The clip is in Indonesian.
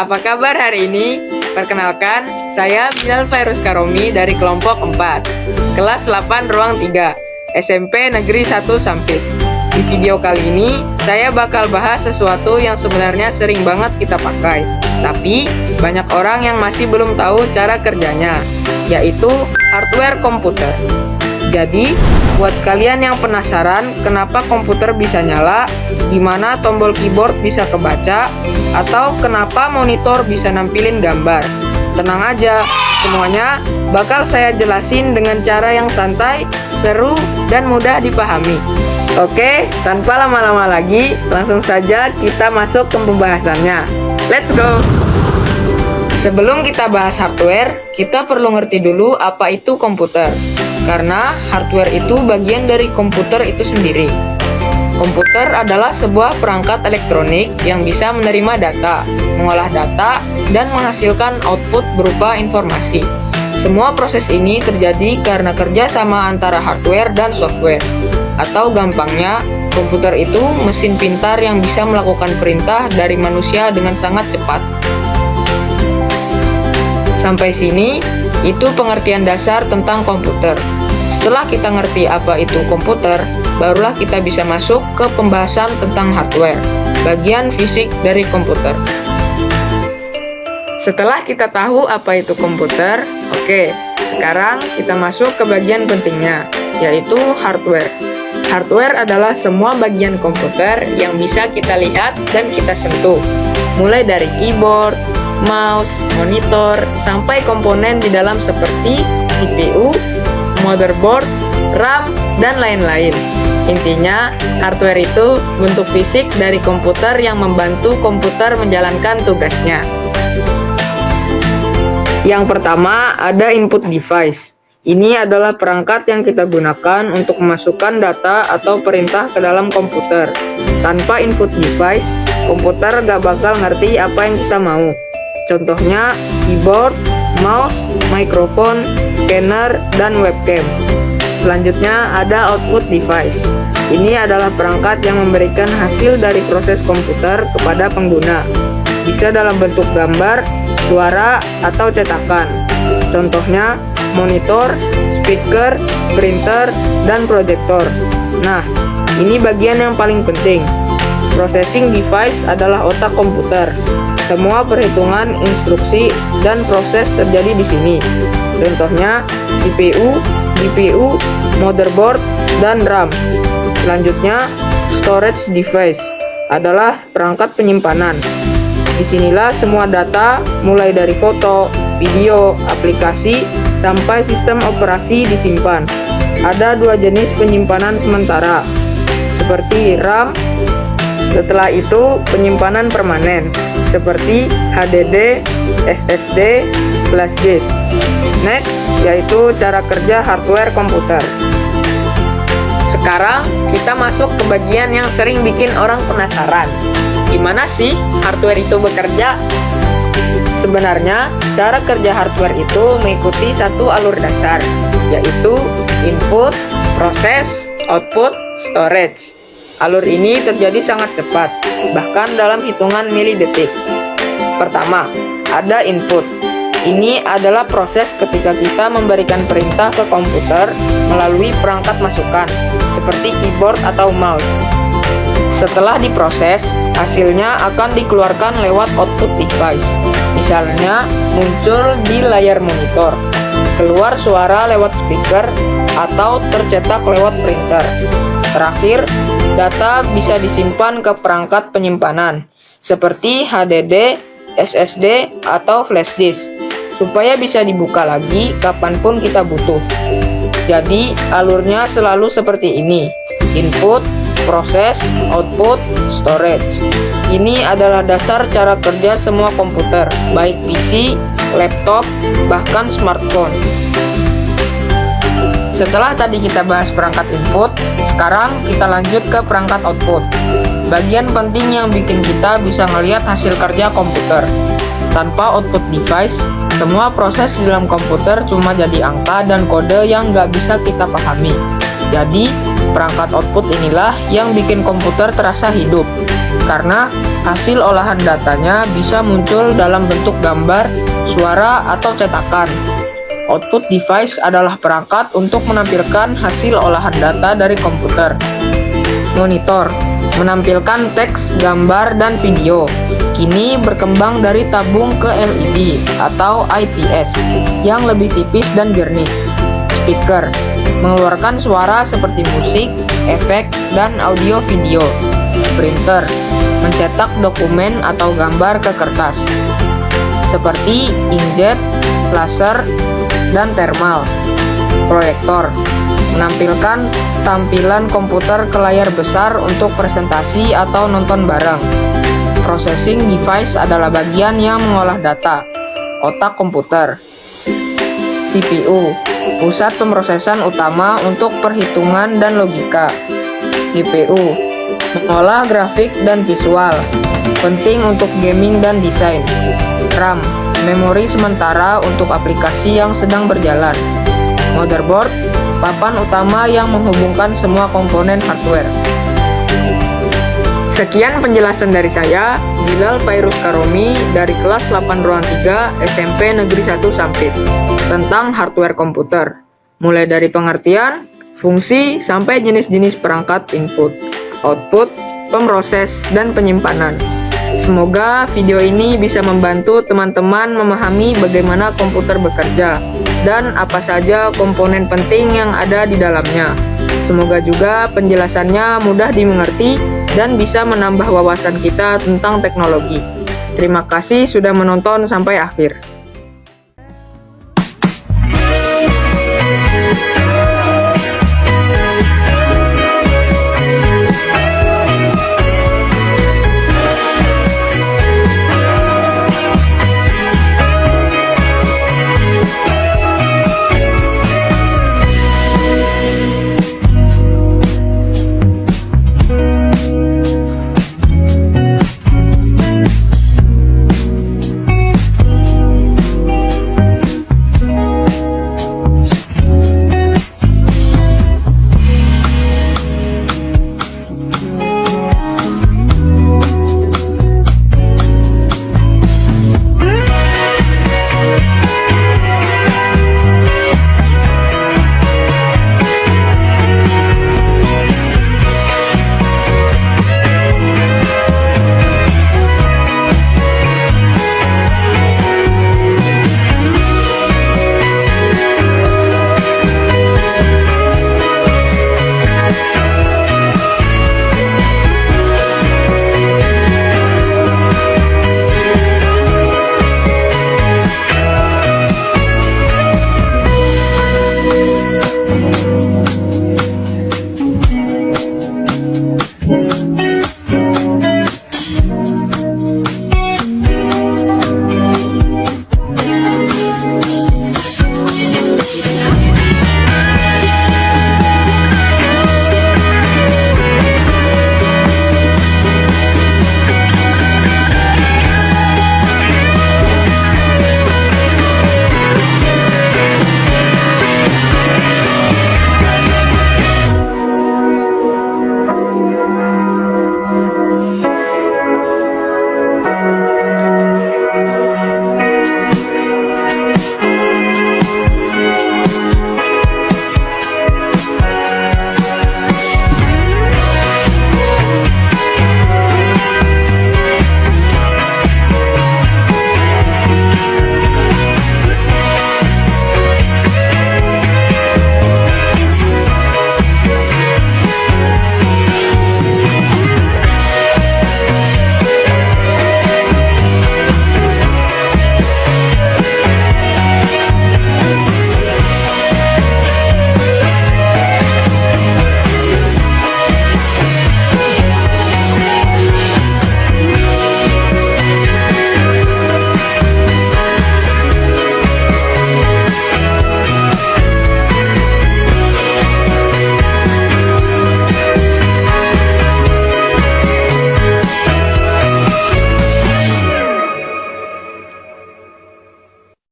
apa kabar hari ini? Perkenalkan, saya Bilal Fairuz Karomi dari kelompok 4, kelas 8 ruang 3, SMP Negeri 1 Sampit. Di video kali ini, saya bakal bahas sesuatu yang sebenarnya sering banget kita pakai, tapi banyak orang yang masih belum tahu cara kerjanya, yaitu hardware komputer. Jadi, buat kalian yang penasaran kenapa komputer bisa nyala, gimana tombol keyboard bisa kebaca, atau kenapa monitor bisa nampilin gambar, tenang aja, semuanya bakal saya jelasin dengan cara yang santai, seru, dan mudah dipahami. Oke, tanpa lama-lama lagi, langsung saja kita masuk ke pembahasannya. Let's go! Sebelum kita bahas hardware, kita perlu ngerti dulu apa itu komputer. Karena hardware itu bagian dari komputer itu sendiri. Komputer adalah sebuah perangkat elektronik yang bisa menerima data, mengolah data, dan menghasilkan output berupa informasi. Semua proses ini terjadi karena kerjasama antara hardware dan software. Atau gampangnya, komputer itu mesin pintar yang bisa melakukan perintah dari manusia dengan sangat cepat. Sampai sini, itu pengertian dasar tentang komputer. Setelah kita ngerti apa itu komputer, barulah kita bisa masuk ke pembahasan tentang hardware, bagian fisik dari komputer. Setelah kita tahu apa itu komputer, oke, sekarang kita masuk ke bagian pentingnya, yaitu hardware. Hardware adalah semua bagian komputer yang bisa kita lihat dan kita sentuh, mulai dari keyboard, mouse, monitor, sampai komponen di dalam seperti CPU, motherboard, RAM, dan lain-lain. Intinya, hardware itu bentuk fisik dari komputer yang membantu komputer menjalankan tugasnya. Yang pertama, ada input device. Ini adalah perangkat yang kita gunakan untuk memasukkan data atau perintah ke dalam komputer. Tanpa input device, komputer gak bakal ngerti apa yang kita mau. Contohnya, keyboard, mouse, mikrofon, scanner, dan webcam. Selanjutnya ada output device. Ini adalah perangkat yang memberikan hasil dari proses komputer kepada pengguna. Bisa dalam bentuk gambar, suara, atau cetakan. Contohnya, monitor, speaker, printer, dan proyektor. Nah, ini bagian yang paling penting. Processing device adalah otak komputer. Semua perhitungan, instruksi, dan proses terjadi di sini. Contohnya, CPU, GPU, motherboard, dan RAM. Selanjutnya, storage device adalah perangkat penyimpanan. Disinilah semua data, mulai dari foto, video, aplikasi, sampai sistem operasi disimpan. Ada dua jenis penyimpanan sementara, seperti RAM. Setelah itu, penyimpanan permanen, seperti HDD, SSD, flash disk. Next, yaitu cara kerja hardware komputer. Sekarang, kita masuk ke bagian yang sering bikin orang penasaran. Gimana sih hardware itu bekerja? Sebenarnya, cara kerja hardware itu mengikuti satu alur dasar, yaitu input, proses, output, storage. Alur ini terjadi sangat cepat, bahkan dalam hitungan milidetik. Pertama, ada input. Ini adalah proses ketika kita memberikan perintah ke komputer melalui perangkat masukan, seperti keyboard atau mouse. Setelah diproses, hasilnya akan dikeluarkan lewat output device. Misalnya, muncul di layar monitor, keluar suara lewat speaker, atau tercetak lewat printer. Terakhir, data bisa disimpan ke perangkat penyimpanan, seperti HDD, SSD, atau flash disk, supaya bisa dibuka lagi kapanpun kita butuh. Jadi, alurnya selalu seperti ini: input, proses, output, storage. Ini adalah dasar cara kerja semua komputer, baik PC, laptop, bahkan smartphone. Setelah tadi kita bahas perangkat input, sekarang kita lanjut ke perangkat output. Bagian penting yang bikin kita bisa ngelihat hasil kerja komputer. Tanpa output device, semua proses di dalam komputer cuma jadi angka dan kode yang nggak bisa kita pahami. Jadi, perangkat output inilah yang bikin komputer terasa hidup. Karena Hasil olahan datanya bisa muncul dalam bentuk gambar, suara, atau cetakan. Output device adalah perangkat untuk menampilkan hasil olahan data dari komputer. Monitor menampilkan teks, gambar, dan video. Kini berkembang dari tabung ke LED atau IPS yang lebih tipis dan jernih. Speaker mengeluarkan suara seperti musik, efek, dan audio video. Printer mencetak dokumen atau gambar ke kertas seperti inkjet, laser, dan thermal. Proyektor menampilkan tampilan komputer ke layar besar untuk presentasi atau nonton bareng. Processing device adalah bagian yang mengolah data, otak komputer. CPU, pusat pemrosesan utama untuk perhitungan dan logika. GPU, mengolah grafik dan visual, penting untuk gaming dan desain. RAM, memori sementara untuk aplikasi yang sedang berjalan. Motherboard, papan utama yang menghubungkan semua komponen hardware. Sekian penjelasan dari saya, Bilal Fairuz Karomi dari kelas 8 Ruang 3 SMP Negeri 1 Sampit, tentang hardware komputer, mulai dari pengertian, fungsi, sampai jenis-jenis perangkat input, output, pemroses, dan penyimpanan. Semoga video ini bisa membantu teman-teman memahami bagaimana komputer bekerja dan apa saja komponen penting yang ada di dalamnya. Semoga juga penjelasannya mudah dimengerti dan bisa menambah wawasan kita tentang teknologi. Terima kasih sudah menonton sampai akhir.